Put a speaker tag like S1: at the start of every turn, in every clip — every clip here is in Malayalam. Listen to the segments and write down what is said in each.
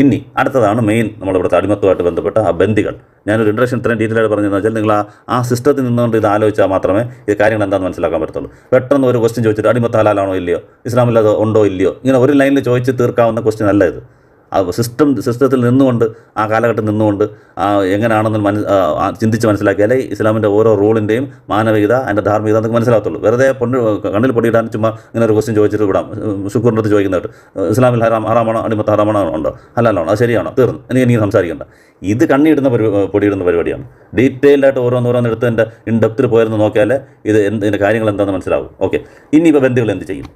S1: ഇനി അടുത്തതാണ് മെയിൻ നമ്മളിവിടുത്തെ അടിമത്തമായിട്ട് ബന്ധപ്പെട്ട ആ ബന്ദികൾ. ഞാനൊരു ഇൻട്രഡക്ഷൻ ഇത്രയും ഡീറ്റെയിൽ ആയിട്ട് പറഞ്ഞതെന്ന് വെച്ചാൽ നിങ്ങൾ ആ സിസ്റ്റത്തിൽ നിന്നുകൊണ്ട് ഇത് ആലോചിച്ചാൽ മാത്രമേ ഇത് കാര്യങ്ങൾ എന്താണെന്ന് മനസ്സിലാക്കാൻ പറ്റത്തുള്ളൂ. പെട്ടെന്ന് ഒരു ക്വസ്റ്റ്യൻ ചോദിച്ചിട്ട് അടിമത്ത് ഹലാലാണോ ഇല്ലയോ, ഇസ്ലാമിൽ അത് ഉണ്ടോ ഇല്ലയോ, ഇങ്ങനെ ഒരു ലൈനിൽ ചോദിച്ച് തീർക്കാവുന്ന ക്വസ്റ്റ്യൻ അല്ല ഇത്. ആ സിസ്റ്റത്തിൽ നിന്നുകൊണ്ട് ആ കാലഘട്ടം നിന്നുകൊണ്ട് എങ്ങനെയാണെന്ന് ചിന്തിച്ച് മനസ്സിലാക്കിയാലേ ഇസ്ലാമിൻ്റെ ഓരോ റൂളിൻ്റെയും മാനവികത അതിൻ്റെ ധാർമ്മികത നമുക്ക് മനസ്സിലാകത്തുള്ളൂ. വെറുതെ കണ്ണിൽ പൊടിയിടാൻ ചുമ്മാ ഇങ്ങനെ ഒരു ക്വസ്റ്റ്യൻ ചോദിച്ചിട്ട് വിടാം. ശുക്കൂറിൻ്റെ അടുത്ത് ചോദിക്കുന്നതായിട്ട് ഇസ്ലാമിൽ ഹറാമാണോ അടിമത്ത് ഹറാമാണോ ഉണ്ടോ ഹലാലാണോ അത് ശരിയാണോ തീർന്നു എനിക്ക് സംസാരിക്കേണ്ട. ഇത് കണ്ണിയിടുന്ന പൊടിയിടുന്ന പരിപാടിയാണ്. ഡീറ്റെയിൽഡായിട്ട് ഓരോന്ന് എടുത്ത് എൻ്റെ ഇൻ ഡെപ്തിൽ പോയിരുന്ന് നോക്കിയാലേ ഇതിൻ്റെ കാര്യങ്ങൾ എന്താണെന്ന് മനസ്സിലാവും. ഓക്കെ, ഇനിയിപ്പോൾ ബന്ദികൾ എന്ത് ചെയ്യും?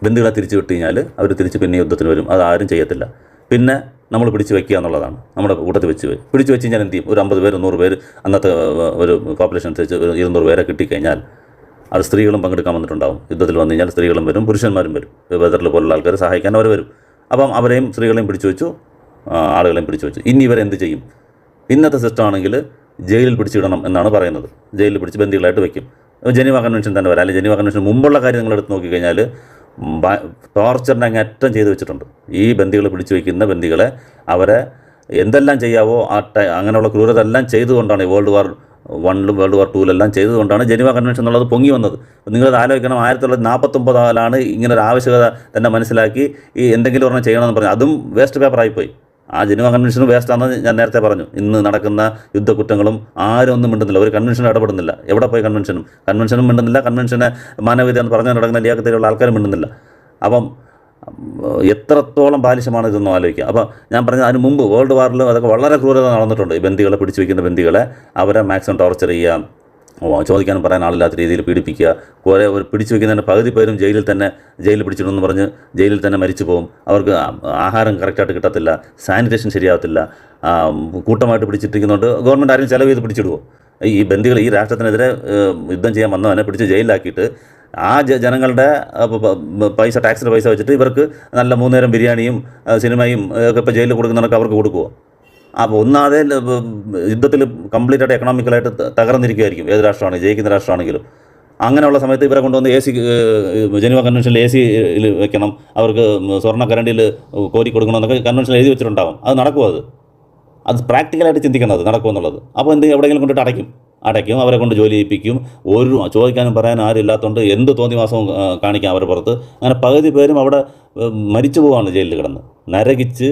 S1: ബന്ദികളെ തിരിച്ചു വിട്ട് കഴിഞ്ഞാൽ അവർ തിരിച്ച് പിന്നെ യുദ്ധത്തിന് വരും. അത് ആരും ചെയ്യത്തില്ല. പിന്നെ നമ്മൾ പിടിച്ച് വയ്ക്കുക എന്നുള്ളതാണ്. നമ്മുടെ കൂട്ടത്തിൽ പിടിച്ച് വെച്ച് കഴിഞ്ഞാൽ എന്ത് ചെയ്യും? ഒരു 50 പേര് 100 പേര് അന്നത്തെ ഒരു പോപ്പുലേഷൻ അനുസരിച്ച് 200 പേരെ കിട്ടിക്കഴിഞ്ഞാൽ അത് സ്ത്രീകളും പങ്കെടുക്കാൻ വന്നിട്ടുണ്ടാവും. യുദ്ധത്തിൽ വന്നു കഴിഞ്ഞാൽ സ്ത്രീകളും വരും, പുരുഷന്മാരും വരും. ബദറിൽ പോലുള്ള ആൾക്കാർ സഹായിക്കാൻ അവർ വരും. അപ്പം അവരെയും സ്ത്രീകളെയും പിടിച്ചു വെച്ചു, ആളുകളെയും പിടിച്ചു വെച്ചു. ഇനി ഇവരെന്ത് ചെയ്യും? ഇന്നത്തെ സിസ്റ്റം ആണെങ്കിൽ ജയിലിൽ പിടിച്ചിടണം എന്നാണ് പറയുന്നത്. ജയിലിൽ പിടിച്ച് ബന്ദികളായിട്ട് വയ്ക്കും. ജനീവ കൺവെൻഷൻ തന്നെ വരാം. അല്ലെങ്കിൽ ജനീവ കൺവെൻഷൻ മുമ്പുള്ള കാര്യം നിങ്ങൾ എടുത്ത് നോക്കിക്കഴിഞ്ഞാൽ ടോർച്ചറിൻ്റെ അങ്ങേറ്റം ചെയ്ത് വെച്ചിട്ടുണ്ട്. ഈ ബന്ദികൾ പിടിച്ചു വയ്ക്കുന്ന ബന്ദികളെ അവരെ എന്തെല്ലാം ചെയ്യാവോ അങ്ങനെയുള്ള ക്രൂരത എല്ലാം ചെയ്തുകൊണ്ടാണ് വേൾഡ് വാർ 1 വേൾഡ് വാർ 2 ചെയ്തുകൊണ്ടാണ് ജനീവ കൺവെൻഷൻ എന്നുള്ളത് പൊങ്ങി വന്നത്. നിങ്ങളത് ആലോചിക്കണം. 1949 ഇങ്ങനെ ഒരു ആവശ്യകത തന്നെ മനസ്സിലാക്കി ഈ എന്തെങ്കിലും ഒരെണ്ണം ചെയ്യണമെന്ന് പറഞ്ഞു. അതും വേസ്റ്റ് പേപ്പറായിപ്പോയി. ആ ജനീവ കൺവെൻഷനും വേസ്റ്റാണെന്ന് ഞാൻ നേരത്തെ പറഞ്ഞു. ഇന്ന് നടക്കുന്ന യുദ്ധക്കുറ്റങ്ങളും ആരും ഒന്നും മിണ്ടുന്നില്ല. ഒരു കൺവെൻഷനും ഇടപെടുന്നില്ല. എവിടെ പോയി കൺവെൻഷനും മിണ്ടുന്നില്ല. കൺവെൻഷനെ മാനവികത എന്ന് പറഞ്ഞു നടക്കുന്ന ലിയാഖത്തിലുള്ള ആൾക്കാരും മിണ്ടുന്നില്ല. അപ്പം എത്രത്തോളം ബാലിശമാണ് ഇതൊന്നും ആലോചിക്കുക. അപ്പോൾ ഞാൻ പറഞ്ഞത് അതിന് മുമ്പ് വേൾഡ് വാറിലും അതൊക്കെ വളരെ ക്രൂരത നടന്നിട്ടുണ്ട്. ഈ ബന്ദികളെ പിടിച്ചു വയ്ക്കുന്ന ബന്ദികളെ അവരെ മാക്സിമം ടോർച്ചർ ചെയ്യുക, ചോദിക്കാനും പറയാൻ ആളില്ലാത്ത രീതിയിൽ പീഡിപ്പിക്കുക. കുറേ പിടിച്ചു വയ്ക്കുന്നതിൻ്റെ പകുതി പേരും ജയിലിൽ പിടിച്ചിടുമെന്ന് പറഞ്ഞ് ജയിലിൽ തന്നെ മരിച്ചു പോകും. അവർക്ക് ആഹാരം കറക്റ്റായിട്ട് കിട്ടത്തില്ല, സാനിറ്റേഷൻ ശരിയാവത്തില്ല. കൂട്ടമായിട്ട് പിടിച്ചിട്ടിരിക്കുന്നതുകൊണ്ട് ഗവൺമെൻറ് ആരും ചിലവ് ചെയ്ത് പിടിച്ചിടുമോ? ഈ ബന്ദികൾ ഈ രാഷ്ട്രത്തിനെതിരെ യുദ്ധം ചെയ്യാൻ വന്നവനെ പിടിച്ച് ജയിലിലാക്കിയിട്ട് ആ ജനങ്ങളുടെ ടാക്സിൻ്റെ പൈസ വെച്ചിട്ട് ഇവർക്ക് നല്ല 3 നേരം ബിരിയാണിയും സിനിമയും ഒക്കെ ഇപ്പോൾ ജയിലിൽ കൊടുക്കുന്നവർക്ക് അവർക്ക് കൊടുക്കുമോ? അപ്പോൾ ഒന്നാതെ യുദ്ധത്തിൽ കംപ്ലീറ്റ് ആയിട്ട് എക്കണോമിക്കലായിട്ട് തകർന്നിരിക്കുമായിരിക്കും ഏത് രാഷ്ട്രമാണെങ്കിലും, ജയിക്കുന്ന രാഷ്ട്രമാണെങ്കിലും. അങ്ങനെയുള്ള സമയത്ത് ഇവരെ കൊണ്ടുവന്ന് AC ജനീവ കൺവെൻഷനിൽ AC വെക്കണം, അവർക്ക് സ്വർണ്ണ കരണ്ടിയിൽ കോരി കൊടുക്കണമെന്നൊക്കെ കൺവെൻഷനിൽ എഴുതി വെച്ചിട്ടുണ്ടാകും. അത് നടക്കുമോ? അത് പ്രാക്ടിക്കലായിട്ട് ചിന്തിക്കണം അത് നടക്കുമെന്നുള്ളത്. അപ്പോൾ എവിടെയെങ്കിലും കൊണ്ടിട്ട് അടയ്ക്കും, അവരെ കൊണ്ട് ജോലി ചെയ്യിപ്പിക്കും. ഒരു ചോദിക്കാനും പറയാനും ആരും ഇല്ലാത്തതുകൊണ്ട് എന്ത് തോന്നിവാസവും കാണിക്കാം അവരുടെ പുറത്ത്. അങ്ങനെ പകുതി പേരും അവിടെ മരിച്ചു പോവാണ് ജയിലിൽ കിടന്ന് നരകിച്ച്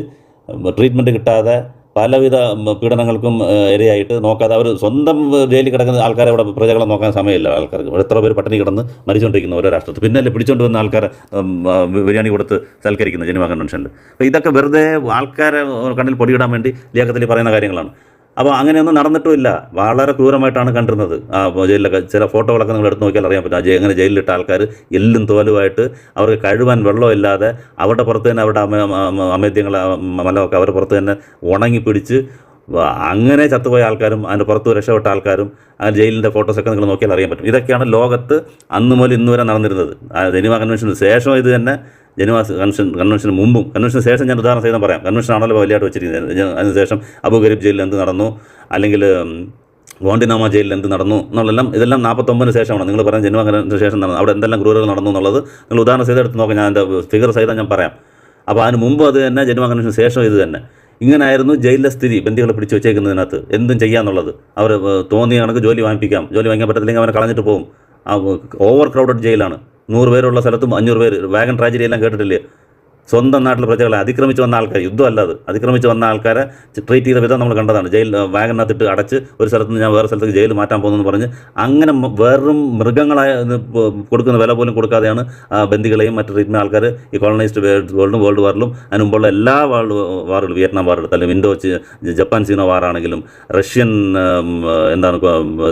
S1: ട്രീറ്റ്മെൻറ്റ് കിട്ടാതെ പലവിധ പീഡനങ്ങൾക്കും ഇരയായിട്ട് നോക്കാതെ അവർ സ്വന്തം ജയിലിൽ കിടക്കുന്ന ആൾക്കാരെ അവിടെ പ്രജകളെ നോക്കാൻ സമയമില്ല ആൾക്കാർക്ക്. എത്ര പേര് പട്ടിണി കിടന്ന് മരിച്ചുകൊണ്ടിരിക്കുന്ന ഓരോ രാഷ്ട്രത്തിൽ. പിന്നല്ലേ പിടിച്ചുകൊണ്ട് വന്ന ആൾക്കാരെ ബിരിയാണി കൊടുത്ത് സൽക്കരിക്കുന്ന ജനീവ കൺവെൻഷനിൽ. അപ്പോൾ ഇതൊക്കെ വെറുതെ ആൾക്കാരെ കണ്ണിൽ പൊടിയിടാൻ വേണ്ടി ലിയാഖത്തിൽ പറയുന്ന കാര്യങ്ങളാണ്. അപ്പോൾ അങ്ങനെയൊന്നും നടന്നിട്ടുമില്ല. വളരെ ക്രൂരമായിട്ടാണ് കണ്ടിരുന്നത്. ജയിലിലൊക്കെ ചില ഫോട്ടോകളൊക്കെ നിങ്ങൾ എടുത്ത് നോക്കിയാൽ അറിയാൻ പറ്റും. അങ്ങനെ ജയിലിലിട്ട ആൾക്കാർ എല്ലും തോലുമായിട്ട് അവർക്ക് കഴുകാൻ വെള്ളമില്ലാതെ അവരുടെ പുറത്ത് തന്നെ അവരുടെ അമേദ്യങ്ങൾ മലമൊക്കെ അവരുടെ പുറത്ത് തന്നെ ഉണങ്ങി പിടിച്ച് അങ്ങനെ ചത്തുപോയ ആൾക്കാരും അതിൻ്റെ പുറത്ത് രക്ഷപ്പെട്ട ആൾക്കാരും ആ ജയിലിൻ്റെ ഫോട്ടോസൊക്കെ നിങ്ങൾ നോക്കിയാൽ അറിയാൻ പറ്റും. ഇതൊക്കെയാണ് ലോകത്ത് അന്ന് മുതൽ ഇന്ന് വരെ നടന്നിരുന്നത്. ജനീവ കൺവെൻഷന് ശേഷം ഇത് തന്നെ ജനീവ കൺവെൻഷന് മുമ്പും കൺവെൻഷന് ശേഷം ഞാൻ ഉദാഹരണം സഹിതം പറയാം. കൺവെൻഷനാണല്ലോ വലിയായിട്ട് വെച്ചിരിക്കുന്നത്. അതിനുശേഷം അബു ഗരീബ് ജയിലിൽ എന്ത് നടന്നു, അല്ലെങ്കിൽ ഗോണ്ടിനാമ ജയിലിൽ എന്ത് നടന്നു എന്നുള്ളതെല്ലാം ഇതെല്ലാം 49 ശേഷമാണ്. നിങ്ങൾ പറയാൻ ജനീവ കൺവെൻഷന് ശേഷം നടന്നു. അവിടെ എന്തെല്ലാം ക്രൂരതകൾ നടന്നു എന്നുള്ളത് നിങ്ങൾ ഉദാഹരണം സഹിതം എടുത്ത് നോക്കാം. ഞാൻ എൻ്റെ ഫിഗർ സഹിതം ഞാൻ പറയാം. അപ്പോൾ അതിന് മുമ്പ് അത് തന്നെ, ജനീവ കൺവെൻഷന് ശേഷം ഇത് തന്നെ. ഇങ്ങനായിരുന്നു ജയിലിലെ സ്ഥിതി. ബന്ദികളെ പിടിച്ച് വെച്ചേക്കുന്നതിനകത്ത് എന്തും ചെയ്യാന്നുള്ളത്. അവർ തോന്നിയ കണക്ക് ജോലി വാങ്ങിപ്പിക്കാൻ പറ്റത്തില്ലെങ്കിൽ അവനെ കളഞ്ഞിട്ട് പോകും. Over crowded ജയിലാണ്. 100 പേരുള്ള സ്ഥലത്തും 500 പേര്. വാഗൻ ട്രാജഡി എല്ലാം കേട്ടിട്ടില്ലേ? സ്വന്തം നാട്ടിലെ പ്രജകളെ അതിക്രമിച്ച് വന്ന ആൾക്കാർ, യുദ്ധമല്ലാതെ അതിക്രമിച്ച് വന്ന ആൾക്കാരെ ട്രീറ്റ് ചെയ്ത വിധം നമ്മൾ കണ്ടതാണ്. വാഗനകത്തിട്ട് അടച്ച് ഒരു സ്ഥലത്ത് നിന്ന് ഞാൻ വേറെ സ്ഥലത്തേക്ക് ജയിൽ മാറ്റാൻ പോകുന്നു പറഞ്ഞു. അങ്ങനെ വെറും മൃഗങ്ങളായ കൊടുക്കുന്ന വില പോലും കൊടുക്കാതെയാണ് ബന്ദികളെയും മറ്റ് ട്രീറ്റ്മെൻറ്റ് ആൾക്കാർ ഈ കോളനൈസ്ഡ് വേൾഡ് വാറിലും അതിന് മുമ്പുള്ള എല്ലാ വാറുകളും, വിയറ്റ്നാം വാർ എടുത്താലും, ജപ്പാൻ സീനോ വാറാണെങ്കിലും, റഷ്യൻ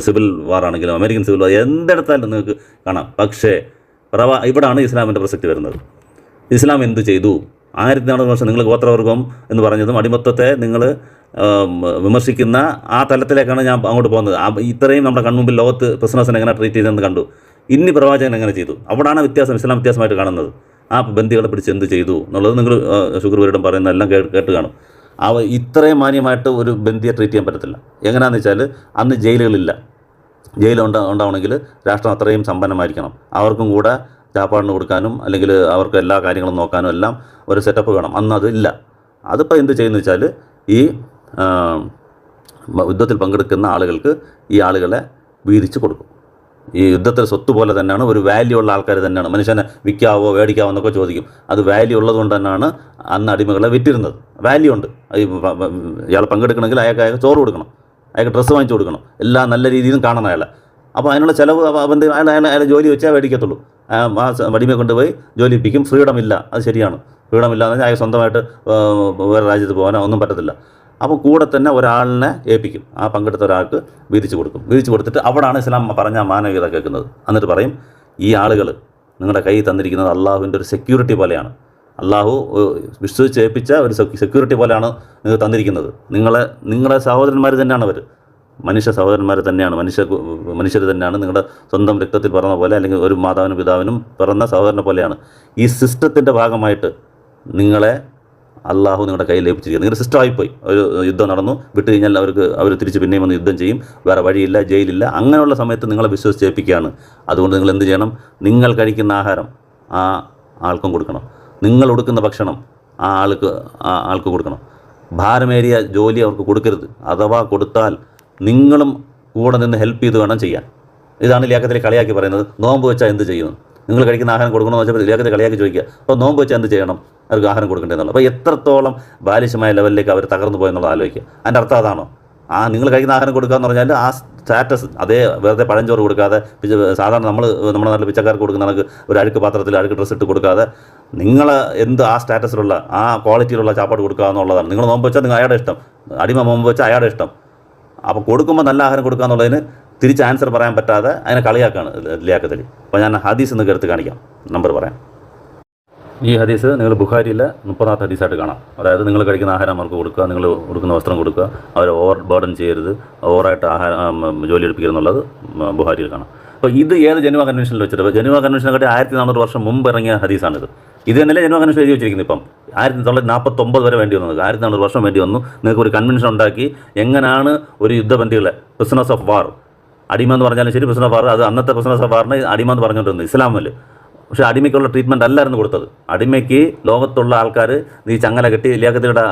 S1: സിവിൽ വാറാണെങ്കിലും, അമേരിക്കൻ സിവിൽ വാർ എന്തെടുത്താലും നിങ്ങൾക്ക് കാണാം. പക്ഷേ ഇവിടാണ് ഇസ്ലാമിൻ്റെ പ്രസക്തി വരുന്നത്. ഇസ്ലാം എന്ത് ചെയ്തു? 1400 വർഷം നിങ്ങൾ ഗോത്രവർഗം എന്ന് പറഞ്ഞതും അടിമത്തത്തെ നിങ്ങൾ വിമർശിക്കുന്ന ആ തലത്തിലേക്കാണ് ഞാൻ അങ്ങോട്ട് പോകുന്നത്. ഇത്രയും നമ്മുടെ കൺമുമ്പിൽ ലോകത്ത് ക്രിസ്മസിനെ എങ്ങനെ ട്രീറ്റ് ചെയ്തെന്ന് കണ്ടു. ഇനി പ്രവാചകൻ എങ്ങനെ ചെയ്തു? അവിടാണ് വ്യത്യാസം, ഇസ്ലാം വ്യത്യാസമായിട്ട് കാണുന്നത്. ആ ബന്ദികളെ പിടിച്ച് എന്ത് ചെയ്തു എന്നുള്ളത് നിങ്ങൾ ശുക്രവീരടും പറയുന്ന എല്ലാം കേട്ട് കാണും. ഇത്രയും മാന്യമായിട്ട് ഒരു ബന്ദിയെ ട്രീറ്റ് ചെയ്യാൻ പറ്റത്തില്ല. എങ്ങനെയാണെന്ന് വെച്ചാൽ അന്ന് ജയിലുകളില്ല. ഉണ്ടാവണമെങ്കിൽ രാഷ്ട്രം അത്രയും സമ്പന്നമായിരിക്കണം. അവർക്കും കൂടെ ചാപ്പാടിന് കൊടുക്കാനും അല്ലെങ്കിൽ അവർക്ക് എല്ലാ കാര്യങ്ങളും നോക്കാനും എല്ലാം ഒരു സെറ്റപ്പ് വേണം. അന്ന് അതില്ല. അതിപ്പോൾ എന്ത് ചെയ്യുന്നു വെച്ചാൽ ഈ യുദ്ധത്തിൽ പങ്കെടുക്കുന്ന ആളുകൾക്ക് ഈ ആളുകളെ വീതിച്ച് കൊടുക്കും. ഈ യുദ്ധത്തിൽ സ്വത്ത് പോലെ തന്നെയാണ്, ഒരു വാല്യൂ ഉള്ള ആൾക്കാർ തന്നെയാണ്. മനുഷ്യനെ വിൽക്കാവോ മേടിക്കാവോ എന്നൊക്കെ ചോദിക്കും. അത് വാല്യൂ ഉള്ളത് കൊണ്ട് തന്നെയാണ് അന്ന് അടിമകളെ വിറ്റിരുന്നത്. വാല്യൂ ഉണ്ട്. ഇയാൾ പങ്കെടുക്കണമെങ്കിൽ അയാൾക്ക് ചോറ് കൊടുക്കണം, അയാൾക്ക് ഡ്രസ്സ് വാങ്ങിച്ചു കൊടുക്കണം, എല്ലാം നല്ല രീതിയിലും കാണണം അയാളെ. അപ്പോൾ അതിനുള്ള ചിലവ് അവൻ്റെ അയാളെ ജോലി വെച്ചാൽ മേടിക്കത്തുള്ളൂ. ആ അടിമയെ കൊണ്ടുപോയി ജോലിപ്പിക്കും. ഫ്രീഡം ഇല്ല, അത് ശരിയാണ്. ഫ്രീഡം ഇല്ല എന്ന് പറഞ്ഞാൽ അയാൾ സ്വന്തമായിട്ട് വേറെ രാജ്യത്ത് പോകാനോ ഒന്നും പറ്റത്തില്ല. അപ്പോൾ കൂടെ തന്നെ ഒരാളിനെ ഏൽപ്പിക്കും. ആ പങ്കെടുത്ത ഒരാൾക്ക് വീതിച്ച് കൊടുക്കും. വീതിച്ച് കൊടുത്തിട്ട് അവിടാണ് ഇസ്ലാം പറഞ്ഞ മാനവികത കേൾക്കുന്നത്. എന്നിട്ട് പറയും, ഈ ആളുകൾ നിങ്ങളുടെ കയ്യിൽ തന്നിരിക്കുന്നത് അള്ളാഹുവിൻ്റെ ഒരു സെക്യൂരിറ്റി പോലെയാണ്. അള്ളാഹു വിശ്വസിച്ച് ഏൽപ്പിച്ച ഒരു സെക്യൂരിറ്റി പോലെയാണ് നിങ്ങൾ തന്നിരിക്കുന്നത്. നിങ്ങളെ സഹോദരന്മാർ തന്നെയാണ് അവർ, മനുഷ്യ സഹോദരന്മാർ തന്നെയാണ്, മനുഷ്യർ തന്നെയാണ്. നിങ്ങളുടെ സ്വന്തം രക്തത്തിൽ പിറന്ന പോലെ, അല്ലെങ്കിൽ ഒരു മാതാവിനും പിതാവിനും പിറന്ന സഹോദരനെ പോലെയാണ്. ഈ സിസ്റ്റത്തിൻ്റെ ഭാഗമായിട്ട് നിങ്ങളെ അള്ളാഹു നിങ്ങളുടെ കയ്യിൽ ലഭിച്ചിരിക്കുക. നിങ്ങളുടെ സിസ്റ്റമായിപ്പോയി. ഒരു യുദ്ധം നടന്നു, വിട്ട് കഴിഞ്ഞാൽ അവർ തിരിച്ച് പിന്നെയും വന്ന് യുദ്ധം ചെയ്യും. വേറെ വഴിയില്ല, ജയിലില്ല. അങ്ങനെയുള്ള സമയത്ത് നിങ്ങളെ വിശ്വസിച്ചേൽപ്പിക്കുകയാണ്. അതുകൊണ്ട് നിങ്ങൾ എന്ത് ചെയ്യണം? നിങ്ങൾ കഴിക്കുന്ന ആഹാരം ആ ആൾക്കും കൊടുക്കണം. നിങ്ങൾ കൊടുക്കുന്ന ഭക്ഷണം ആ ആൾക്ക് കൊടുക്കണം. ഭാരമേറിയ ജോലി അവർക്ക് കൊടുക്കരുത്. അഥവാ കൊടുത്താൽ നിങ്ങളും കൂടെ നിന്ന് ഹെൽപ്പ് ചെയ്ത് വേണം ചെയ്യാൻ. ഇതാണ് ലിയാഖത്തിൽ കളിയാക്കി പറയുന്നത്. നോമ്പ് വെച്ചാൽ എന്ത് ചെയ്യുന്നു? നിങ്ങൾ കഴിക്കുന്ന ആഹാരം കൊടുക്കണമെന്ന് വെച്ചാൽ ലിയാഖത്തിൽ കളിയാക്കി ചോദിക്കുക. അപ്പോൾ നോമ്പ് വെച്ചാൽ എന്ത് ചെയ്യണം? അവർക്ക് ആഹാരം കൊടുക്കേണ്ടതെന്നുള്ളത്. അപ്പോൾ എത്രത്തോളം ബാലിശമായ ലെവലിലേക്ക് അവർ തകർന്നു പോയെന്നുള്ളത് ആലോചിക്കുക. അതിൻ്റെ അർത്ഥം അതാണോ? നിങ്ങൾ കഴിക്കുന്ന ആഹാരം കൊടുക്കുക എന്ന് പറഞ്ഞാൽ ആ സ്റ്റാറ്റസ്, അതേ വെറുതെ പഴഞ്ചോറ് കൊടുക്കാതെ, സാധാരണ നമ്മുടെ നാട്ടിൽ പിച്ചക്കാർക്ക് കൊടുക്കുന്ന കണക്ക് ഒരു അഴുക്ക് പാത്രത്തിൽ അഴുക്ക് ഡ്രസ്സ് ഇട്ട് കൊടുക്കാതെ, നിങ്ങൾ ആ സ്റ്റാറ്റസിലുള്ള ആ ക്വാളിറ്റിയിലുള്ള ചാപ്പാട് കൊടുക്കുക എന്നുള്ളതാണ്. നിങ്ങൾ നോമ്പ് വെച്ചാൽ നിങ്ങൾ അയാളുടെ ഇഷ്ടം, അടിമ നോമ്പ് വെച്ചാൽ അയാളുടെ ഇഷ്ടം. അപ്പോൾ കൊടുക്കുമ്പോൾ നല്ല ആഹാരം കൊടുക്കുക എന്നുള്ളതിന് തിരിച്ച് ആൻസർ പറയാൻ പറ്റാതെ അതിനെ കളിയാക്കാണ് ലിയാഖത്തിൽ. അപ്പോൾ ഞാൻ ഹദീസ് എന്നൊക്കെ എടുത്ത് കാണിക്കാം, നമ്പർ പറയാം. ഈ ഹദീസ് നിങ്ങൾ ബുഖാരിയിലെ 30ാമത്തെ ഹദീസായിട്ട് കാണാം. അതായത് നിങ്ങൾ കഴിക്കുന്ന ആഹാരം അവർക്ക് കൊടുക്കുക, നിങ്ങൾ കൊടുക്കുന്ന വസ്ത്രം കൊടുക്കുക, അവരെ ഓവർ ബേർഡൻ ചെയ്യരുത്, ഓവറായിട്ട് ജോലി എടുപ്പിക്കരുതെന്നുള്ളത് ബുഖാരിയിൽ കാണാം. അപ്പോൾ ഇത് ഏത് ജനീവ കൺവെൻഷനിൽ വെച്ചിട്ട്, ജനീവ കൺവെൻഷനെക്കാട്ടി 1400 വർഷം മുമ്പ് ഇറങ്ങിയ ഹദീസാണിത്. ഇത് തന്നെയല്ലേ ജനീവ കൺവെൻഷൻ എഴുതി വെച്ചിരിക്കുന്നത്. ഇപ്പം 1949 വരെ വേണ്ടി വന്നത്, 1400 വർഷം വേണ്ടി വന്നു. നിങ്ങൾക്ക് ഒരു കൺവെൻഷൻ ഉണ്ടാക്കി എങ്ങനെയാണ് ഒരു യുദ്ധബന്ധികളെ, പ്രിസണേഴ്സ് ഓഫ് വാർ, അടിമ എന്ന് പറഞ്ഞാലും ശരി, പ്രിസണർ ഓഫ് വാർ, അത് അന്നത്തെ പ്രിസണേഴ്സ് ഓഫ് വാറിന് അടിമ എന്ന് പറഞ്ഞുകൊണ്ടിരുന്നത് ഇസ്ലാമിൽ. പക്ഷേ അടിമയ്ക്കുള്ള ട്രീറ്റ്മെൻറ്റ് അല്ലായിരുന്നു കൊടുത്തത്. അടിമയ്ക്ക് ലോകത്തുള്ള ആൾക്കാർ ഈ ചങ്ങല കെട്ടി, ലിയാഖത്തിയുടെ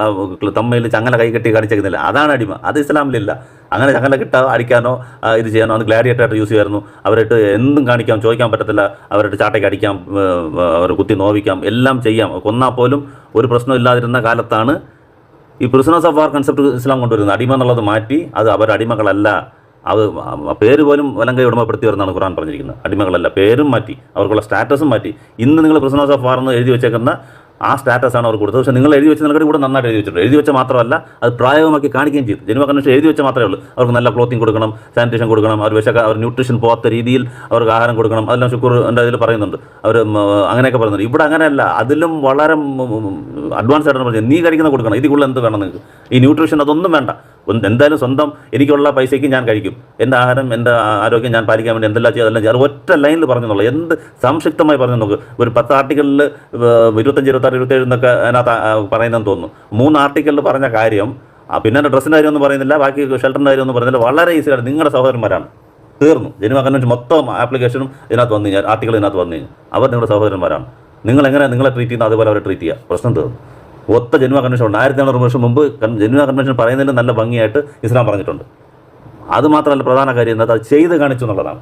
S1: തമ്മയിൽ ചങ്ങല കൈ കെട്ടി കാണിച്ചേക്കുന്നില്ല, അതാണ് അടിമ. അത് ഇസ്ലാമിലില്ല. അങ്ങനെ ചങ്ങല കിട്ടാൻ അടിക്കാനോ ഇത് ചെയ്യാനോ അത് ഗ്ലാഡിയേറ്ററായിട്ട് യൂസ് ചെയ്യുമായിരുന്നു. അവരായിട്ട് എന്തും കാണിക്കാം, ചോദിക്കാൻ പറ്റത്തില്ല, അവരായിട്ട് ചാട്ടയ്ക്ക് അടിക്കാം, അവർ കുത്തി നോവിക്കാം, എല്ലാം ചെയ്യാം. കൊന്നാൽ പോലും ഒരു പ്രശ്നം ഇല്ലാതിരുന്ന കാലത്താണ് ഈ പ്രിസണേഴ്സ് ഓഫ് വാർ കൺസെപ്റ്റ് ഇസ്ലാം കൊണ്ടുവരുന്നത്. അടിമ എന്നുള്ളത് മാറ്റി, അത് അവരടിമകളല്ല, അത് പേര് പോലും വലങ്കൈ ഉടമപ്പെടുത്തി വരുന്നതാണ് ഖുർആൻ പറഞ്ഞിരിക്കുന്നത്. അടിമകളല്ല, പേരും മാറ്റി, അവർക്കുള്ള സ്റ്റാറ്റസും മാറ്റി. ഇന്ന് നിങ്ങൾ പ്രിസണേഴ്സ് ഓഫ് വാർ എന്ന് എഴുതി വെച്ചേക്കുന്ന ആ സ്റ്റാറ്റസാണ് അവർ കൊടുത്തത്. പക്ഷേ നിങ്ങൾ എഴുതി വെച്ച നിങ്ങളുടെ കൂടെ നന്നായിട്ട് എഴുതി വെച്ചിട്ടുണ്ട്. എഴുതി വെച്ച മാത്രമല്ല, അത് പ്രായോഗമാക്കി കാണിക്കുകയും ചെയ്തു. ജനീവ കൺവെൻഷൻ എഴുതി വെച്ച മാത്രമേ ഉള്ളൂ. അവർക്ക് നല്ല ക്ലോത്തിങ് കൊടുക്കണം, സാനിറ്റേഷൻ കൊടുക്കണം, അവർ ന്യൂട്രീഷൻ പോകാത്ത രീതിയിൽ അവർക്ക് ആഹാരം കൊടുക്കണം, അതെല്ലാം ശുക്കൂറിൻ്റെ അതിൽ പറയുന്നുണ്ട്. അവർ അങ്ങനെയൊക്കെ പറയുന്നുണ്ട്. ഇവിടെ അങ്ങനെയല്ല, അതിലും വളരെ അഡ്വാൻസ് ആയിട്ടാണ് പറഞ്ഞത്. നീ കഴിക്കുന്ന കൊടുക്കണം, ഇതിക്കുള്ള എന്ത് വേണം നിങ്ങൾക്ക്? ഈ ന്യൂട്രീഷൻ അതൊന്നും വേണ്ട. എന്തായാലും സ്വന്തം എനിക്കുള്ള പൈസയ്ക്ക് ഞാൻ കഴിക്കും, എൻ്റെ ആഹാരം, എൻ്റെ ആരോഗ്യം ഞാൻ പാലിക്കാൻ വേണ്ടി എന്തെല്ലാം ചെയ്യുക അതെല്ലാം ചെയ്യുക. ഒറ്റ ലൈനിൽ പറഞ്ഞെന്നുള്ളൂ. എന്ത് സംക്ഷിപ്തമായി പറഞ്ഞു നോക്ക്. ഒരു 10 ആർട്ടിക്കിളിൽ 25, 26, 27 എന്നൊക്കെ അതിനകത്ത് പറയുന്നതെന്ന് തോന്നുന്നു. 3 ആർട്ടിക്കിളിൽ പറഞ്ഞ കാര്യം, പിന്നെ എൻ്റെ ഡ്രസ്സിൻ്റെ കാര്യമൊന്നും പറയുന്നില്ല, ബാക്കി ഷെൽട്ടറിൻ്റെ കാര്യമൊന്നും പറയുന്നില്ല. വളരെ ഈസിയായിട്ട് നിങ്ങളുടെ സഹോദരന്മാരാണ്. തീർന്നു. ജനീവ കൺവെൻഷൻ മൊത്തം ആപ്ലിക്കേഷനും ഇതിനകത്ത് വന്നു കഴിഞ്ഞാൽ, ആർട്ടിക്കിൾ ഇതിനകത്ത് വന്നു കഴിഞ്ഞാൽ അവർ നിങ്ങളുടെ സഹോദരന്മാരാണ്. നിങ്ങളെങ്ങനെ നിങ്ങളെ ട്രീറ്റ് ചെയ്യുന്നത് അതുപോലെ അവരെ ട്രീറ്റ് ചെയ്യുക. പ്രശ്നം തീർന്നു. ഒത്ത ജനീവ കൺവെൻഷൻ ഉണ്ട്. 1400 വർഷം മുമ്പ് ജനീവ കൺവെൻഷൻ പറയുന്നതിൽ നല്ല ഭംഗിയായിട്ട് ഇസ്ലാം പറഞ്ഞിട്ടുണ്ട്. അതുമാത്രമല്ല, പ്രധാന കാര്യം എന്താ, അത് ചെയ്ത് കാണിച്ചു എന്നുള്ളതാണ്.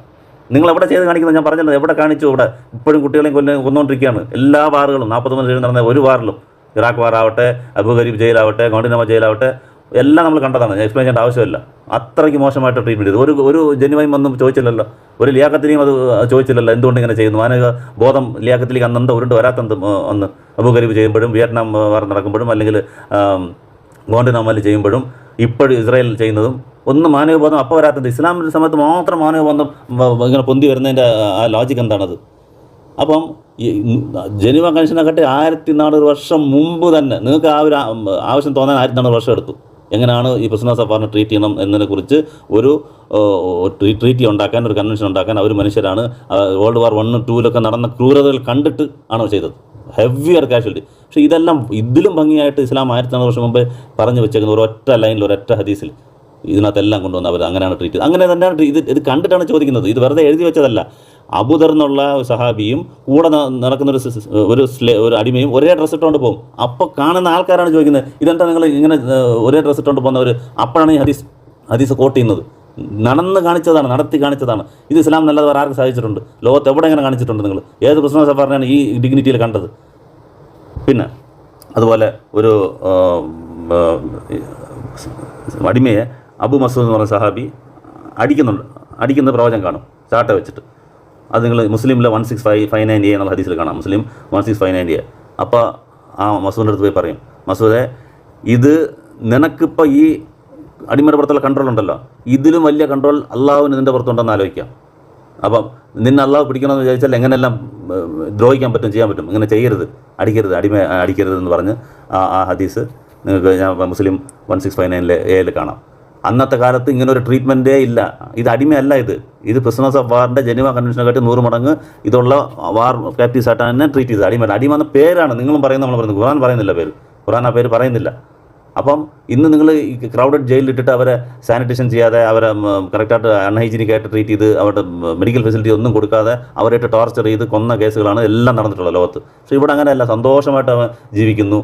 S1: നിങ്ങൾ എവിടെ ചെയ്ത് കാണിക്കുന്നത് ഞാൻ പറഞ്ഞിട്ടുണ്ട്. എവിടെ കാണിച്ചു? ഇവിടെ ഇപ്പോഴും കുട്ടികളെയും കൊന്നുകൊണ്ടിരിക്കുകയാണ്. എല്ലാ വാറുകളും 49 നടന്ന ഒരു വാറിലും, ഇറാഖ് വാറാവട്ടെ, അബു ഗരീബ് ജയിലാവട്ടെ, ഗോണ്ടിനമ ജയിലാവട്ടെ, എല്ലാം നമ്മൾ കണ്ടതാണ്. ഞാൻ എക്സ്പ്ലെയിൻ ചെയ്യേണ്ട ആവശ്യമില്ല. അത്രയ്ക്ക് മോശമായിട്ട് ട്രീറ്റ്മെൻറ്റ് ചെയ്തു. ഒരു ജനുവയും ഒന്നും ചോദിച്ചില്ലല്ലോ, ഒരു ലിയാഖത്തിനെയും അത് ചോദിച്ചില്ലല്ലോ, എന്തുകൊണ്ട് ഇങ്ങനെ ചെയ്യുന്നു. മാനവിക ബോധം ലിയാഖത്തിലേക്ക് അന്നെന്താ ഉരുണ്ട് വരാത്തത്? അന്ന് അബു ഗരീബ് ചെയ്യുമ്പോഴും, വിയറ്റ്നാം വാർ നടക്കുമ്പോഴും, അല്ലെങ്കിൽ ഗോണ്ടിനാമയിൽ ചെയ്യുമ്പോഴും, ഇപ്പോഴും ഇസ്രായേൽ ചെയ്യുന്നതും ഒന്നും മാനവബോധം അപ്പോൾ വരാത്തത്. ഇസ്ലാമിൻ്റെ സമയത്ത് മാത്രം മാനവബോധം ഇങ്ങനെ പൊന്തി വരുന്നതിൻ്റെ ആ ലോജിക്ക് എന്താണത്? അപ്പം ഈ ജനീവ കൺവെൻഷനെക്കാട്ടി 1400 വർഷം മുമ്പ് തന്നെ നിങ്ങൾക്ക് ആ ഒരു ആവശ്യം തോന്നാൻ 1400 വർഷം എടുത്തു. എങ്ങനെയാണ് ഈ പ്രിസണേഴ്സ് ഓഫ് വാറിനെ ട്രീറ്റ് ചെയ്യണം എന്നതിനെക്കുറിച്ച് ഒരു ട്രീറ്റി ഉണ്ടാക്കാൻ, ഒരു കൺവെൻഷൻ ഉണ്ടാക്കാൻ അവർ മനുഷ്യരാണ്. വേൾഡ് വാർ 1, 2 നടന്ന ക്രൂരതകൾ കണ്ടിട്ട് ആണ് ചെയ്തത്. Heavier casualty. പക്ഷേ ഇതെല്ലാം ഇതിലും ഭംഗിയായിട്ട് ഇസ്ലാം 1400 വർഷം മുമ്പേ പറഞ്ഞു വെച്ചേക്കുന്ന ഒരൊറ്റ ലൈനിൽ, ഒരൊറ്റ ഹദീസിൽ ഇതിനകത്തെല്ലാം കൊണ്ടുവന്ന് അവർ അങ്ങനെയാണ് ട്രീറ്റ് ചെയ്തത്. അങ്ങനെ തന്നെയാണ് ഇത് കണ്ടിട്ടാണ് ചോദിക്കുന്നത്. ഇത് വെറുതെ എഴുതി വെച്ചതല്ല. അബൂദർ എന്നുള്ള സഹാബിയും കൂടെ നടക്കുന്ന ഒരു അടിമയും ഒരേ ഡ്രസ്സ് ഇട്ടുകൊണ്ട് പോകും. അപ്പോൾ കാണുന്ന ആൾക്കാരാണ് ചോദിക്കുന്നത്, ഇതെന്താ നിങ്ങൾ ഇങ്ങനെ ഒരേ ഡ്രസ്സ് ഇട്ടുകൊണ്ട് പോകുന്നവർ? അപ്പോഴാണ് ഈ ഹദീസ് കോട്ട് ചെയ്യുന്നത്. നടത്തി കാണിച്ചതാണ്. ഇത് ഇസ്ലാം നല്ലത് വേറെ ആർക്ക് സാധിച്ചിട്ടുണ്ട്? ലോകത്ത് എവിടെ എങ്ങനെ കാണിച്ചിട്ടുണ്ട്? നിങ്ങൾ ഏത് പ്രശ്ന സഫാറിനെയാണ് ഈ ഡിഗ്നിറ്റിയിൽ കണ്ടത്? പിന്നെ അതുപോലെ ഒരു അടിമയെ അബു മസൂദ് എന്ന് പറഞ്ഞ സഹാബി അടിക്കുന്ന പ്രവചനം കാണും ചാട്ട വെച്ചിട്ട്. അത് നിങ്ങൾ മുസ്ലിമിലെ 16590 എന്നുള്ള ഹദീസിൽ കാണാം. മുസ്ലിം 16590. അപ്പോൾ ആ മസൂദിൻ്റെ അടുത്ത് പോയി പറയും, മസൂദെ, ഇത് നിനക്കിപ്പോൾ ഈ അടിമയുടെ പുറത്തുള്ള കൺട്രോൾ ഉണ്ടല്ലോ, ഇതിലും വലിയ കൺട്രോൾ അള്ളാഹുവിന് നിൻ്റെ പുറത്തുണ്ടെന്ന് ആലോചിക്കാം. അപ്പം നിന്നെ അള്ളാഹു പിടിക്കണമെന്ന് വിചാരിച്ചാൽ എങ്ങനെയെല്ലാം ദ്രോഹിക്കാൻ പറ്റും, ചെയ്യാൻ പറ്റും. ഇങ്ങനെ ചെയ്യരുത്, അടിമ അടിക്കരുത് എന്ന് പറഞ്ഞ് ആ ഹദീസ് നിങ്ങൾക്ക് ഞാൻ മുസ്ലിം 16590 കാണാം. അന്നത്തെ കാലത്ത് ഇങ്ങനെ ഒരു ട്രീറ്റ്മെൻറ്റേ ഇല്ല. ഇത് അടിമയല്ല, ഇത് പ്രിസണേഴ്സ് ഓഫ് വാറിൻ്റെ ജനീവ കൺവെൻഷനെക്കാട്ടി 100 മടങ്ങ് ഇതുള്ള വാർ ക്യാപ്റ്റീവ്സ് ആയിട്ടാണ് തന്നെ ട്രീറ്റ് ചെയ്തത്. അടിമ എന്ന പേരാണ് നിങ്ങളും പറയുന്നത്, നമ്മൾ പറയുന്നത്. ഖുർആൻ പറയുന്നില്ല പേര്, ഖുർആൻ ആ പേര് പറയുന്നില്ല. അപ്പം ഇന്ന് നിങ്ങൾ ഈ ക്രൗഡഡ് ജയിലിലിട്ടിട്ട് അവരെ സാനിറ്റേഷൻ ചെയ്യാതെ, അവരെ കറക്റ്റായിട്ട് അൺഹൈജീനിക്കായിട്ട് ട്രീറ്റ് ചെയ്ത്, അവരുടെ മെഡിക്കൽ ഫെസിലിറ്റി ഒന്നും കൊടുക്കാതെ അവരായിട്ട് ടോർച്ചർ ചെയ്ത് കൊന്ന കേസുകളാണ് എല്ലാം നടന്നിട്ടുള്ളത് ലോകത്ത്. പക്ഷേ ഇവിടെ അങ്ങനെയല്ല, സന്തോഷമായിട്ട് അവൻ ജീവിക്കുന്നു.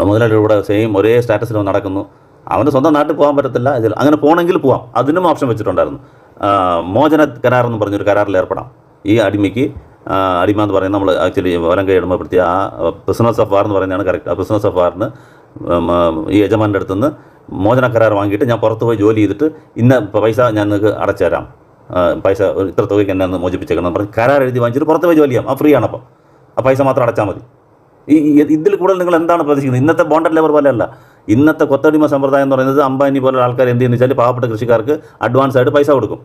S1: മുതലാളി ഇവിടെ ഒരേ സ്റ്റാറ്റസിൽ നടക്കുന്നു. അവൻ്റെ സ്വന്തം നാട്ടിൽ പോകാൻ പറ്റത്തില്ല, അങ്ങനെ പോകണമെങ്കിൽ പോവാം, അതിനും ഓപ്ഷൻ വെച്ചിട്ടുണ്ടായിരുന്നു. മോചന കരാർ എന്ന് പറഞ്ഞൊരു കരാറിൽ ഏർപ്പെടാം. ഈ അടിമയ്ക്ക് അടിമ എന്ന് പറയുന്നത് നമ്മൾ ആക്ച്വലി വലം കൈ ഇടുമ്പോഴപ്പെടുത്തിയ ആ പ്രിസണേഴ്സ് ഓഫ് വാർ എന്ന് പറയുന്നതാണ് കറക്റ്റ്. ആ പ്രിസണേഴ്സ് ഓഫ് വാറിന് ഈ യജമാൻ്റെ അടുത്ത് നിന്ന് മോചന കരാർ വാങ്ങിയിട്ട് ഞാൻ പുറത്ത് പോയി ജോലി ചെയ്തിട്ട് ഇന്ന പൈസ ഞാൻ നിങ്ങൾക്ക് അടച്ചു തരാം, പൈസ ഇത്ര തുകയ്ക്ക് എന്നെ ഒന്ന് മോചിപ്പിച്ചേക്കണം പറഞ്ഞ് കരാർ എഴുതി വാങ്ങിച്ചിട്ട് പുറത്ത് പോയി ജോലി ചെയ്യാം. ആ ഫ്രീ ആണ്. അപ്പോൾ ആ പൈസ മാത്രം അടച്ചാൽ മതി. ഇതിൽ കൂടുതൽ നിങ്ങൾ എന്താണ് പ്രതീക്ഷിക്കുന്നത്? ഇന്നത്തെ ബോണ്ടഡ് ലേബർ പോലെയല്ല. ഇന്നത്തെ കൊത്തടിമ സമ്പ്രദായം എന്ന് പറയുന്നത് അംബാനി പോലെ ആൾക്കാർ എന്ത് ചെയ്യുന്ന വെച്ചാൽ പാവപ്പെട്ട കൃഷിക്കാർക്ക് അഡ്വാൻസ് ആയിട്ട് പൈസ കൊടുക്കും.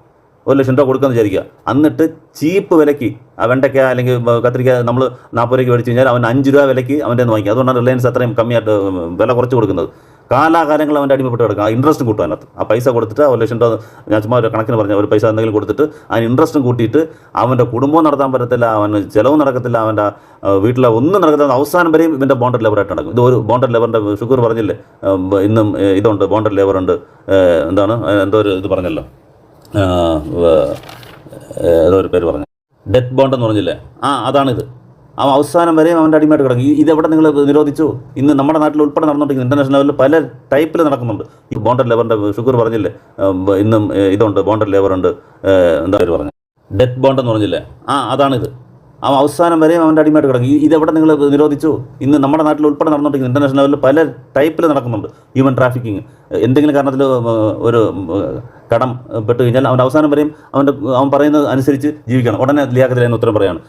S1: 1,00,000 രൂപ കൊടുക്കുമെന്ന് വിചാരിക്കുക. എന്നിട്ട് ചീപ്പ് വിലയ്ക്ക് ആ വെണ്ടയ്ക്ക അല്ലെങ്കിൽ കത്തിരിക്ക നമ്മൾ 40 രൂപയ്ക്ക് മേടിച്ച് കഴിഞ്ഞാൽ അവൻ 5 രൂപ വിലയ്ക്ക് അവൻ്റെ നിന്ന് വാങ്ങിക്കുക. അതുകൊണ്ടാണ് റിലയൻസ് അത്രയും കമ്മിയായിട്ട് വില കുറച്ച് കൊടുക്കുന്നത്. കാലാകാലങ്ങൾ അവൻ്റെ അടിമപ്പെട്ട് കിടക്കുക. ആ ഇൻട്രസ്റ്റും കൂട്ടും അതിനകത്ത്. ആ പൈസ കൊടുത്തിട്ട് 1,00,000 രൂപ, ഞാൻ ചുമ്മാ ഒരു കണക്കിന് പറഞ്ഞ ഒരു പൈസ എന്തെങ്കിലും കൊടുത്തിട്ട് അതിന് ഇൻട്രസ്റ്റും കൂട്ടിയിട്ട് അവൻ്റെ കുടുംബവും നടത്താൻ പറ്റത്തില്ല, അവന് ചിലവും നടക്കത്തില്ല, അവൻ്റെ വീട്ടിലെ ഒന്നും നടക്കത്തില്ല. അവസാനം വരെയും ഇവൻ്റെ ബോണ്ടഡ് ലേബറായിട്ട് നടക്കും. ഇത് ഒരു ബോണ്ടഡ് ലേബറിൻ്റെ ഷുക്കൂർ പറഞ്ഞില്ലേ, ഇന്നും ഇതുണ്ട്, ബോണ്ടഡ് ലേബറുണ്ട്. എന്താണ് എന്തോ ഒരു ഇത് പറഞ്ഞല്ലോ, ഏതോ ഒരു പേര് പറഞ്ഞു, ഡെത്ത് ബോണ്ട് എന്ന് പറഞ്ഞില്ലേ, അതാണിത്. അവൻ അവസാനം വരെയും അവൻ്റെ അടിമയായിട്ട് കിടക്കും. ഇതെവിടെ നിങ്ങൾ നിരോധിച്ചു? ഇന്ന് നമ്മുടെ നാട്ടിൽ ഉൾപ്പെടെ നടന്നുകൊണ്ടിരിക്കുന്നത് ഇൻ്റർനാഷണൽ ലെവലിൽ പല ടൈപ്പിൽ നടക്കുന്നുണ്ട്. ഈ ബോണ്ടഡ് ലേബറിൻ്റെ ഷുക്കൂർ പറഞ്ഞില്ലേ, ഇന്നും ഇതുണ്ട്, ബോണ്ടഡ് ലേബറുണ്ട്. എന്താ പേര് പറഞ്ഞു, ഡെത്ത് ബോണ്ട് എന്ന് പറഞ്ഞില്ലേ, അതാണിത്. അവൻ അവസാനം വരെയും അവൻ്റെ അടിമയായിട്ട് കിടക്കും. ഇതെവിടെ നിങ്ങൾ നിരോധിച്ചു? ഇന്ന് നമ്മുടെ നാട്ടിൽ ഉൾപ്പെടെ നടന്നുകൊണ്ടിരിക്കുന്നത് ഇൻ്റർനാഷണൽ ലെവലിൽ പല ടൈപ്പിൽ നടക്കുന്നുണ്ട്. ഹ്യൂമൻ ട്രാഫിക്കിങ് എന്തെങ്കിലും കാരണത്തിൽ ഒരു കടം പെട്ട് കഴിഞ്ഞാൽ അവൻ്റെ അവസാനം വരെയും അവൻ പറയുന്നത് അനുസരിച്ച് ജീവിക്കണം. ഉടനെ ലിയാഖത്തിലെന്ന് ഉത്തരം പറയാണ്,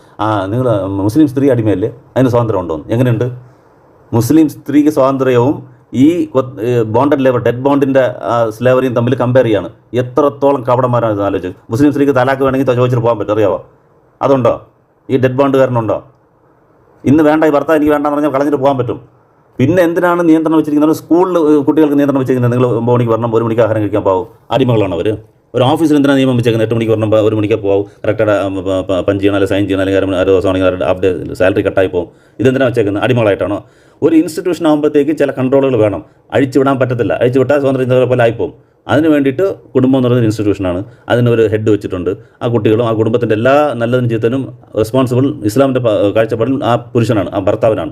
S1: നിങ്ങൾ മുസ്ലിം സ്ത്രീ അടിമയല്ലേ, അതിന് സ്വാതന്ത്ര്യം ഉണ്ടോ? എങ്ങനെയുണ്ട്? മുസ്ലിം സ്ത്രീക്ക് സ്വാതന്ത്ര്യവും ഈ ബോണ്ടഡ് ലേബർ ഡെഡ് ബോണ്ടിൻ്റെ സ്ലേവറിയും തമ്മിൽ കമ്പയർ ചെയ്യാണ്. എത്രത്തോളം കപടന്മാരാണ് ആലോചിച്ച്. മുസ്ലിം സ്ത്രീക്ക് തലാക്ക് വേണമെങ്കിൽ ചോദിച്ചിട്ട് പോകാൻ പറ്റും, അറിയാവോ? അതുണ്ടോ? ഈ ഡെഡ് ബോണ്ടുകാരനുണ്ടോ? ഇന്ന് വേണ്ട, ഈ ഭർത്താവ് എനിക്ക് വേണ്ടെന്ന് പറഞ്ഞാൽ കളഞ്ഞിട്ട് പോകാൻ പറ്റും. പിന്നെ എന്തിനാണ് നിയന്ത്രണം വെച്ചിരിക്കുന്നത്? സ്കൂളിൽ കുട്ടികൾക്ക് നിയന്ത്രണം വെച്ചിരിക്കുന്നത്. നിങ്ങൾ 9 മണിക്ക് വരണം, 1 മണിക്ക് ആഹാരം കഴിക്കാൻ പോകാവും. അടിമകളാണ് അവർ. ഒരു ഓഫീസിൽ എന്തിനാണ് നിയമം വെച്ചേക്കുന്നത്? 8 മണിക്ക് വരണം, 1 മണിക്ക് പോകാവും. കറക്റ്റായിട്ട് പഞ്ച് ചെയ്യണം, അല്ലെങ്കിൽ സൈൻ ചെയ്യണം, അല്ലെങ്കിൽ 6 ദിവസമാണെങ്കിൽ ഹാഫ് ഡേ സാലറി കട്ടായി പോകും. ഇതെന്തിനാണ് വെച്ചേക്കുന്നത്? അടിമകളായിട്ടാണോ? ഒരു ഇൻസ്റ്റിറ്റ്യൂഷൻ ആകുമ്പോഴത്തേക്ക് ചില കൺട്രോളുകൾ വേണം. അഴിച്ചുവിടാൻ പറ്റത്തില്ല. അഴിച്ചുവിട്ടാൽ സ്വാതന്ത്ര്യം പോലെ ആയിപ്പോവും. അതിന് വേണ്ടിയിട്ട് കുടുംബം എന്ന് പറയുന്ന ഇൻസ്റ്റിറ്റ്യൂഷനാണ്. അതിനൊരു ഹെഡ് വെച്ചിട്ടുണ്ട്. ആ കുട്ടികളും ആ കുടുംബത്തിൻ്റെ എല്ലാ നല്ലതിനും ചെയ്തതിനും റെസ്പോൺസിബിൾ ഇസ്ലാമിൻ്റെ കാഴ്ചപ്പാടിൽ ആ പുരുഷനാണ്, ആ ഭർത്താവിനാണ്.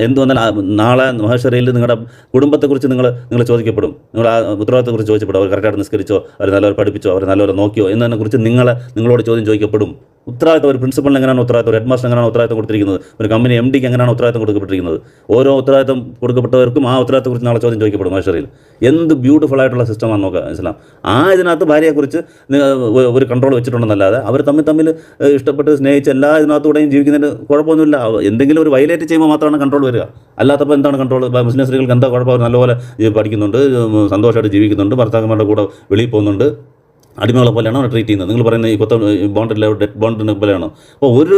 S1: എന്ത് വന്നാൽ നാളെ മഹേശ്വരയിൽ നിങ്ങളുടെ കുടുംബത്തെക്കുറിച്ച് നിങ്ങൾ ചോദിക്കപ്പെടും. നിങ്ങൾ ആ ഉത്തരവാദിത്തത്തെക്കുറിച്ച് ചോദിക്കപ്പെടും. അവർ കറക്റ്റായിട്ട് നിസ്കരിച്ചോ, അവർ നല്ലവരെ പഠിപ്പിച്ചോ, അവർ നല്ലവരെ നോക്കിയോ എന്നതിനെക്കുറിച്ച് നിങ്ങളോട് ചോദ്യം ചോദിക്കപ്പെടും. ഉത്തരവാദിത്തം ഒരു പ്രിൻസിപ്പളിന് എങ്ങനെയാണ് ഉത്തരവാദിത്തം, ഒരു ഹെഡ് മാസ്റ്റർ എങ്ങനെയാണ് ഉത്തരവാദിത്തം കൊടുത്തിരിക്കുന്നത്, ഒരു കമ്പനി MDക്ക് എങ്ങനെയാണ് ഉത്തരവാദിത്തം കൊടുക്കപ്പെട്ടിരിക്കുന്നത്. ഓരോ ഉത്തരവാദിത്തം കൊടുക്കപ്പെട്ടവർക്കും ആ ഉത്തരവാദിത്തത്തെക്കുറിച്ച് നാളെ ചോദ്യം ചോദിക്കപ്പെടും മഹേശ്വരയിൽ. എന്ത് ബ്യൂട്ടിഫുൾ ആയിട്ടുള്ള സിസ്റ്റമാണ് നോക്കുക ഇസ്ലാം. ഇതിനകത്ത് ഭാര്യയെക്കുറിച്ച് ഒരു കൺട്രോൾ വെച്ചിട്ടുണ്ടെന്നല്ലാതെ അവർ തമ്മിൽ ഇഷ്ടപ്പെട്ട് സ്നേഹിച്ച് എല്ലാ ഇതിനകത്തൂടെയും ജീവിക്കുന്നതിന് കുഴപ്പമൊന്നുമില്ല. എന്തെങ്കിലും ഒരു വയലേറ്റ് ചെയ്യുമ്പോൾ മാത്രമാണ് കൺട്രോൾ വരിക. അല്ലാത്തപ്പോൾ എന്താണ് കൺട്രോൾ? മുസ്ലിം സ്ത്രീകൾക്ക് എന്താ കുഴപ്പം? അവർ നല്ലപോലെ പഠിക്കുന്നുണ്ട്, സന്തോഷമായിട്ട് ജീവിക്കുന്നുണ്ട്, ഭർത്താക്കന്മാരുടെ കൂടെ വെളിയിൽ പോകുന്നുണ്ട്. അടിമകളെ പോലെയാണോ ട്രീറ്റ് ചെയ്യുന്നത്? നിങ്ങൾ പറയുന്ന ഈ ബോണ്ടഡ് ലേബർ ഡെഡ് ബോണ്ടിനെ പോലെയാണോ? അപ്പോൾ ഒരു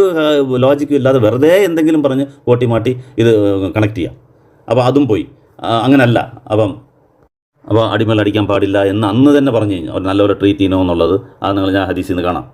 S1: ലോജിക്കും ഇല്ലാതെ വെറുതെ എന്തെങ്കിലും പറഞ്ഞ് മാട്ടി ഇത് കണക്ട് ചെയ്യാം. അപ്പോൾ അതും പോയി. അങ്ങനല്ല. അപ്പോൾ അടിമകൾ അടിക്കാൻ പാടില്ല എന്ന് അന്ന് തന്നെ പറഞ്ഞു കഴിഞ്ഞാൽ അവർ നല്ലപോലെ ട്രീറ്റ് ചെയ്യണമെന്നുള്ളത് ഞാൻ ഹദീസിൽ നിന്ന് കാണാം.